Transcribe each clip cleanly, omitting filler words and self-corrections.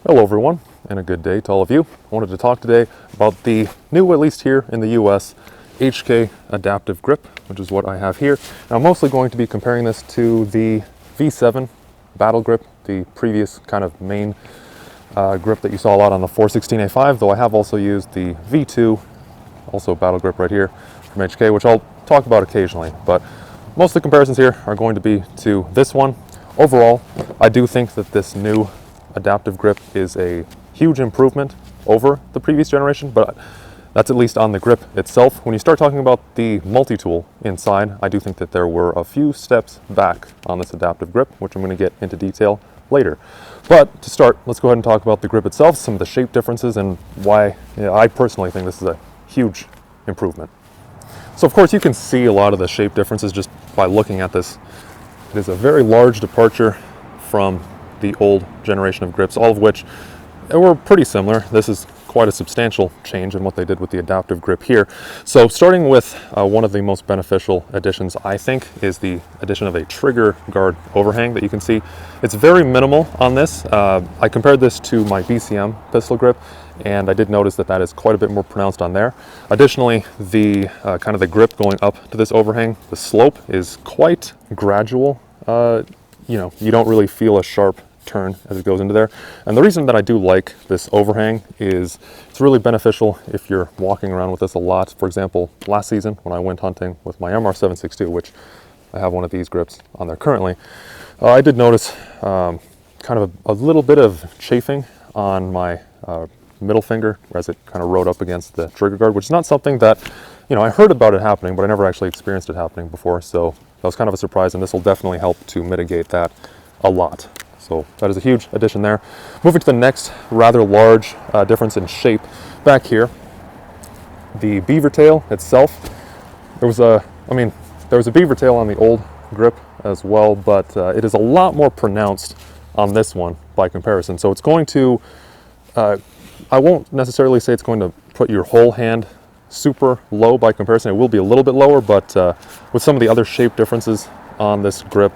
Hello everyone, and a good day to all of you. I wanted to talk today about the new, at least here in the US, HK adaptive grip, which is what I have here. Now I'm mostly going to be comparing this to the V7 battle grip, the previous kind of main grip that you saw a lot on the 416A5, though I have also used the V2, also battle grip right here from HK, which I'll talk about occasionally, but most of the comparisons here are going to be to this one. Overall, I do think that this new adaptive grip is a huge improvement over the previous generation, but that's at least on the grip itself. When you start talking about the multi-tool inside, I do think that there were a few steps back on this adaptive grip, which I'm going to get into detail later. But to start, let's go ahead and talk about the grip itself, some of the shape differences, and why I personally think this is a huge improvement. So of course you can see a lot of the shape differences just by looking at this. It is a very large departure from the old generation of grips, all of which were pretty similar. This is quite a substantial change in what they did with the adaptive grip here. So starting with one of the most beneficial additions, I think, is the addition of a trigger guard overhang that you can see. It's very minimal on this. I compared this to my BCM pistol grip, and I did notice that that is quite a bit more pronounced on there. Additionally, the kind of the grip going up to this overhang, the slope is quite gradual. You don't really feel a sharp turn as it goes into there. And the reason that I do like this overhang is it's really beneficial if you're walking around with this a lot. For example, last season when I went hunting with my MR762, which I have one of these grips on there currently, I did notice kind of a little bit of chafing on my middle finger as it kind of rode up against the trigger guard, which is not something that, I heard about it happening, but I never actually experienced it happening before. So that was kind of a surprise, and this will definitely help to mitigate that a lot. So that is a huge addition there. Moving to the next rather large difference in shape back here, the beaver tail itself. There was a beaver tail on the old grip as well, but it is a lot more pronounced on this one by comparison. So it's going to, I won't necessarily say it's going to put your whole hand super low by comparison. It will be a little bit lower, but with some of the other shape differences on this grip,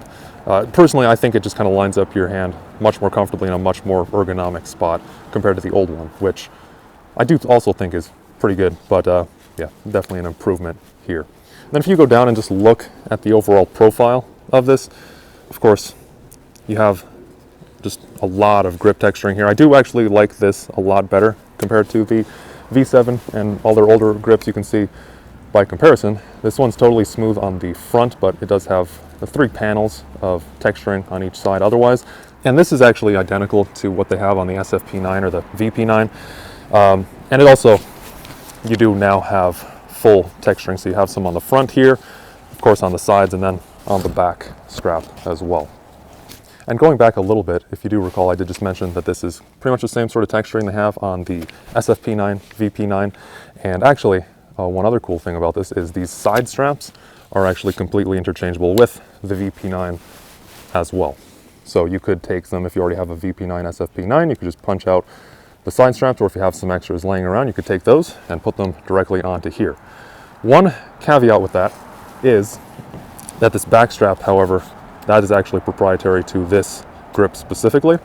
personally, I think it just kind of lines up your hand much more comfortably in a much more ergonomic spot compared to the old one, which I do also think is pretty good, but yeah, definitely an improvement here. And then if you go down and just look at the overall profile of this, of course, you have just a lot of grip texturing here. I do actually like this a lot better compared to the V7 and all their older grips. You can see by comparison, this one's totally smooth on the front, but it does have the 3 panels of texturing on each side otherwise. And this is actually identical to what they have on the SFP9 or the VP9. And it also, you do now have full texturing. So you have some on the front here, of course on the sides, and then on the back strap as well. And going back a little bit, if you do recall, I did just mention that this is pretty much the same sort of texturing they have on the SFP9, VP9. And actually, one other cool thing about this is these side straps are actually completely interchangeable with the VP9 as well. So you could take them, if you already have a VP9 SFP9, you could just punch out the side straps, or if you have some extras laying around, you could take those and put them directly onto here. One caveat with that is that this back strap, however, that is actually proprietary to this grip specifically.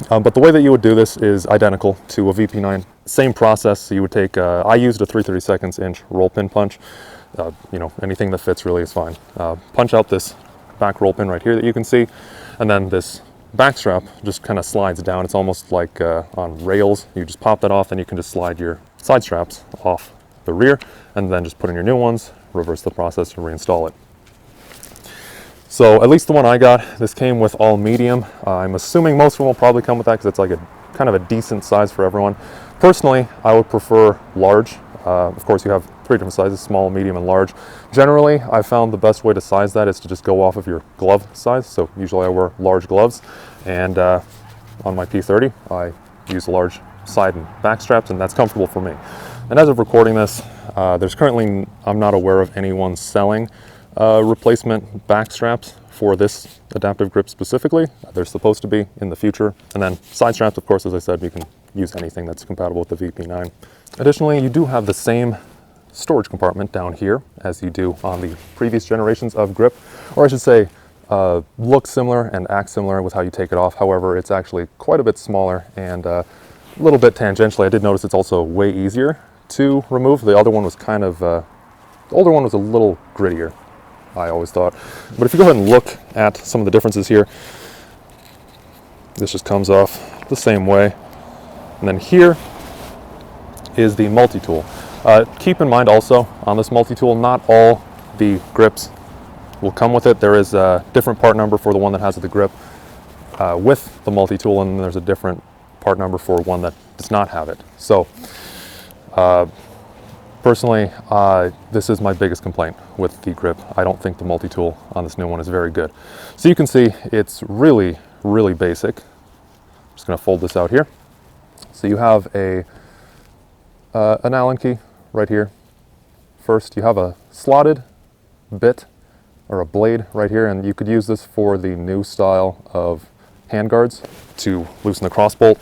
But the way that you would do this is identical to a VP9. Same process. So you would take, I used a 3/32 inch roll pin punch. Anything that fits really is fine. Punch out this back roll pin right here that you can see, and then this back strap just kind of slides down. It's almost like on rails. You just pop that off, and you can just slide your side straps off the rear, and then just put in your new ones, reverse the process, and reinstall it. So at least the one I got, this came with all medium. I'm assuming most of them will probably come with that because it's like a kind of a decent size for everyone. Personally, I would prefer large. Of course, you have 3 different sizes, small, medium, and large. Generally, I found the best way to size that is to just go off of your glove size. So usually I wear large gloves, and on my P30, I use large side and back straps, and that's comfortable for me. And as of recording this, there's currently, I'm not aware of anyone selling replacement back straps for this adaptive grip specifically. They're supposed to be in the future. And then side straps, of course, as I said, you can use anything that's compatible with the VP9. Additionally, you do have the same storage compartment down here as you do on the previous generations of grip, or I should say look similar and act similar with how you take it off. However, it's actually quite a bit smaller and a little bit tangentially. I did notice it's also way easier to remove. The other one was kind of, the older one was a little grittier, I always thought. But if you go ahead and look at some of the differences here, this just comes off the same way. And then here is the multi-tool. Keep in mind also on this multi-tool, not all the grips will come with it. There is a different part number for the one that has the grip with the multi-tool, and then there's a different part number for one that does not have it. So personally, this is my biggest complaint with the grip. I don't think the multi-tool on this new one is very good. So you can see it's really, really basic. I'm just going to fold this out here. So you have an Allen key right here. First, you have a slotted bit or a blade right here, and you could use this for the new style of handguards to loosen the crossbolt.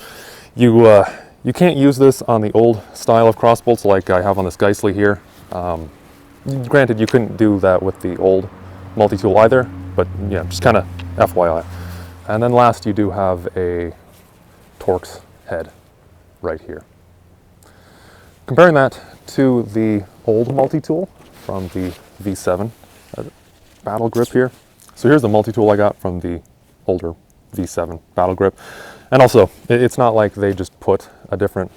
You can't use this on the old style of crossbolts like I have on this Geissele here. Granted, you couldn't do that with the old multi-tool either, but yeah, just kind of FYI. And then last, you do have a Torx head right here. Comparing that to the old multi-tool from the V7 battle grip here. So here's the multi-tool I got from the older V7 battle grip. And also, it's not like they just put a different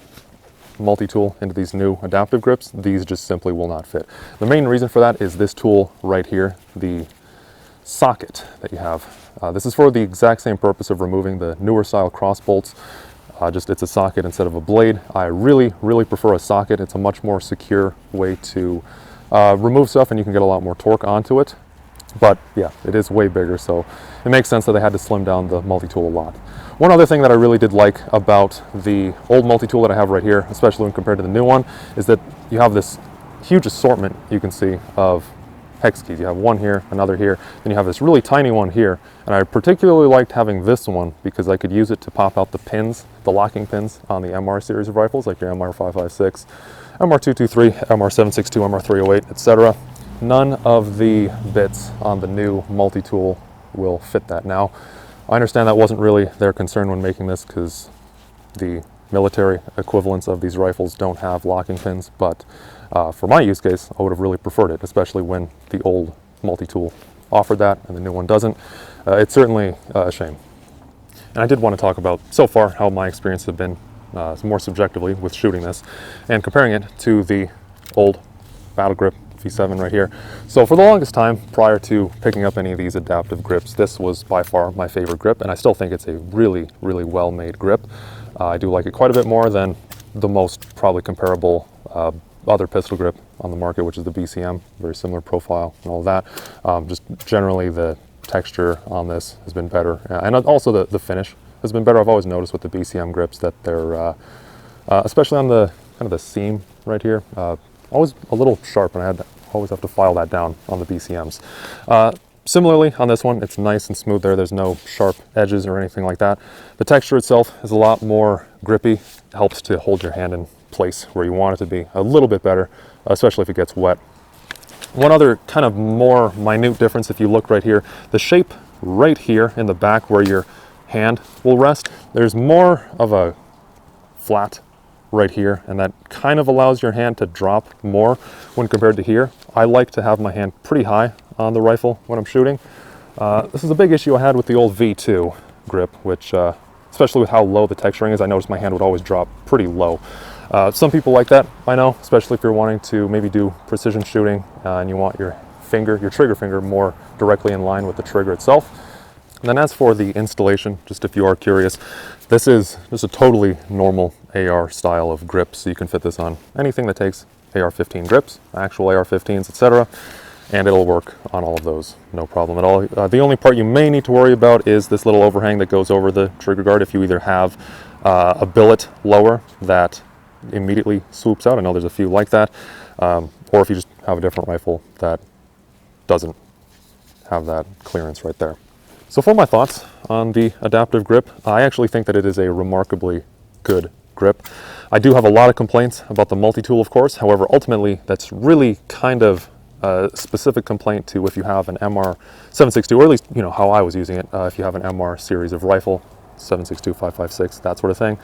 multi-tool into these new adaptive grips. These just simply will not fit. The main reason for that is this tool right here, the socket that you have. This is for the exact same purpose of removing the newer style cross bolts. Just it's a socket instead of a blade. I really, really prefer a socket. It's a much more secure way to remove stuff, and you can get a lot more torque onto it. But yeah, it is way bigger, so it makes sense that they had to slim down the multi-tool a lot. One other thing that I really did like about the old multi-tool that I have right here, especially when compared to the new one, is that you have this huge assortment, you can see, of hex keys. You have one here, another here, then you have this really tiny one here. And I particularly liked having this one because I could use it to pop out the pins, the locking pins on the MR series of rifles, like your MR556, MR223, MR762, MR308, etc. None of the bits on the new multi-tool will fit that. Now, I understand that wasn't really their concern when making this because the military equivalents of these rifles don't have locking pins, but for my use case, I would have really preferred it, especially when the old multi-tool offered that and the new one doesn't. It's certainly a shame. And I did want to talk about, so far, how my experience has been more subjectively with shooting this and comparing it to the old battle grip V7 right here. So for the longest time, prior to picking up any of these adaptive grips, this was by far my favorite grip, and I still think it's a really, really well-made grip. I do like it quite a bit more than the most probably comparable other pistol grip on the market, which is the BCM, very similar profile and all of that. Just generally the texture on this has been better, and also the finish has been better. I've always noticed with the BCM grips that they're, especially on the kind of the seam right here, always a little sharp, and I always have to file that down on the BCMs. Similarly, on this one, it's nice and smooth there. There's no sharp edges or anything like that. The texture itself is a lot more grippy. It helps to hold your hand in place where you want it to be a little bit better, especially if it gets wet. One other kind of more minute difference, if you look right here, the shape right here in the back where your hand will rest, there's more of a flat right here, and that kind of allows your hand to drop more when compared to here. I like to have my hand pretty high on the rifle when I'm shooting. This is a big issue I had with the old V2 grip, which especially with how low the texturing is, I noticed my hand would always drop pretty low. Some people like that, I know, especially if you're wanting to maybe do precision shooting and you want your finger, your trigger finger, more directly in line with the trigger itself. And then as for the installation, just if you are curious, this is just a totally normal AR style of grip, so you can fit this on anything that takes AR-15 grips, actual AR-15s, etc., and it'll work on all of those, no problem at all. The only part you may need to worry about is this little overhang that goes over the trigger guard if you either have a billet lower that immediately swoops out. I know there's a few like that, or if you just have a different rifle that doesn't have that clearance right there. So for my thoughts on the adaptive grip, I actually think that it is a remarkably good grip. I do have a lot of complaints about the multi-tool, of course. However, ultimately, that's really kind of a specific complaint to if you have an MR762, or at least, you know, how I was using it, if you have an MR series of rifle, 762, 556, that sort of thing,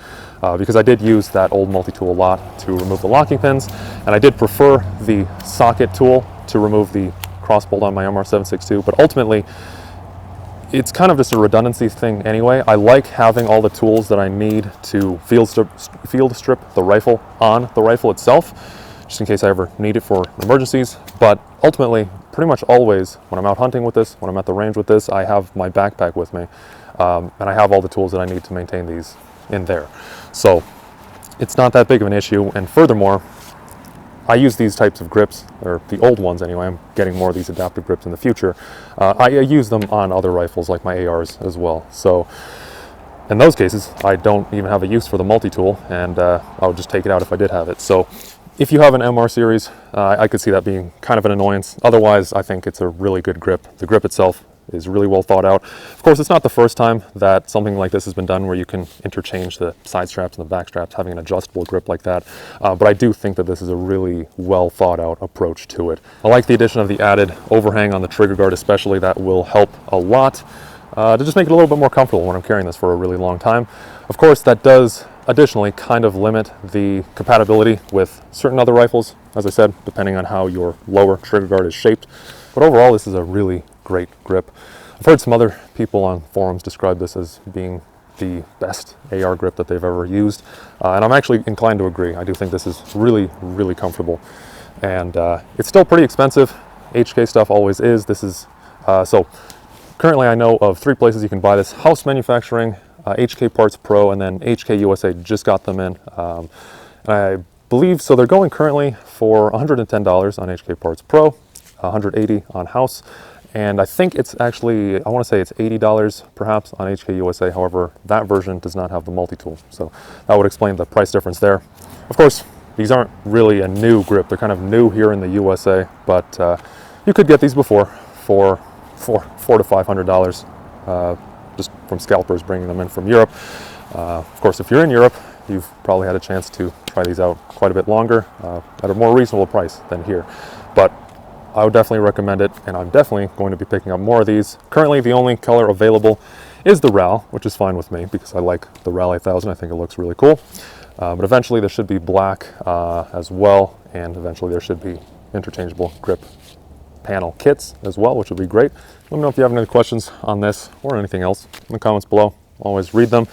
because I did use that old multi-tool a lot to remove the locking pins, and I did prefer the socket tool to remove the crossbolt on my MR762, but ultimately, it's kind of just a redundancy thing anyway. I like having all the tools that I need to field strip the rifle on the rifle itself, just in case I ever need it for emergencies. But ultimately, pretty much always, when I'm out hunting with this, when I'm at the range with this, I have my backpack with me, and I have all the tools that I need to maintain these in there. So it's not that big of an issue, and furthermore, I use these types of grips, or the old ones anyway. I'm getting more of these adaptive grips in the future. I use them on other rifles like my ARs as well. So in those cases, I don't even have a use for the multi-tool, and I would just take it out if I did have it. So if you have an MR series, I could see that being kind of an annoyance. Otherwise, I think it's a really good grip. The grip itself is really well thought out. Of course, it's not the first time that something like this has been done where you can interchange the side straps and the back straps, having an adjustable grip like that. But I do think that this is a really well thought out approach to it. I like the addition of the added overhang on the trigger guard, especially. That will help a lot to just make it a little bit more comfortable when I'm carrying this for a really long time. Of course, that does additionally kind of limit the compatibility with certain other rifles, as I said, depending on how your lower trigger guard is shaped. But overall, this is a really great grip. I've heard some other people on forums describe this as being the best AR grip that they've ever used, and I'm actually inclined to agree. I do think this is really, really comfortable, and it's still pretty expensive. HK stuff always is. This is so currently I know of 3 places you can buy this: House Manufacturing, HK Parts Pro, and then HK USA just got them in, and I believe so they're going currently for $110 on HK Parts Pro, $180 on House, and I think it's actually, I want to say it's $80 perhaps on HK USA. However, that version does not have the multi-tool, so that would explain the price difference there. Of course, these aren't really a new grip. They're kind of new here in the USA, but you could get these before for $400 to $500 just from scalpers bringing them in from Europe. Of course, if you're in Europe, you've probably had a chance to try these out quite a bit longer at a more reasonable price than here. But I would definitely recommend it, and I'm definitely going to be picking up more of these. Currently, the only color available is the RAL, which is fine with me because I like the RAL 8000. I think it looks really cool. But eventually there should be black as well, and eventually there should be interchangeable grip panel kits as well, which would be great. Let me know if you have any questions on this or anything else in the comments below. Always read them.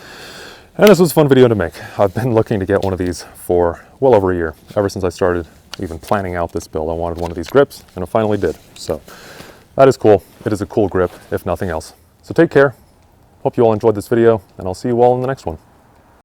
And this was a fun video to make. I've been looking to get one of these for well over a year, ever since I started even planning out this build. I wanted one of these grips, and I finally did. So that is cool. It is a cool grip, if nothing else. So take care. Hope you all enjoyed this video, and I'll see you all in the next one.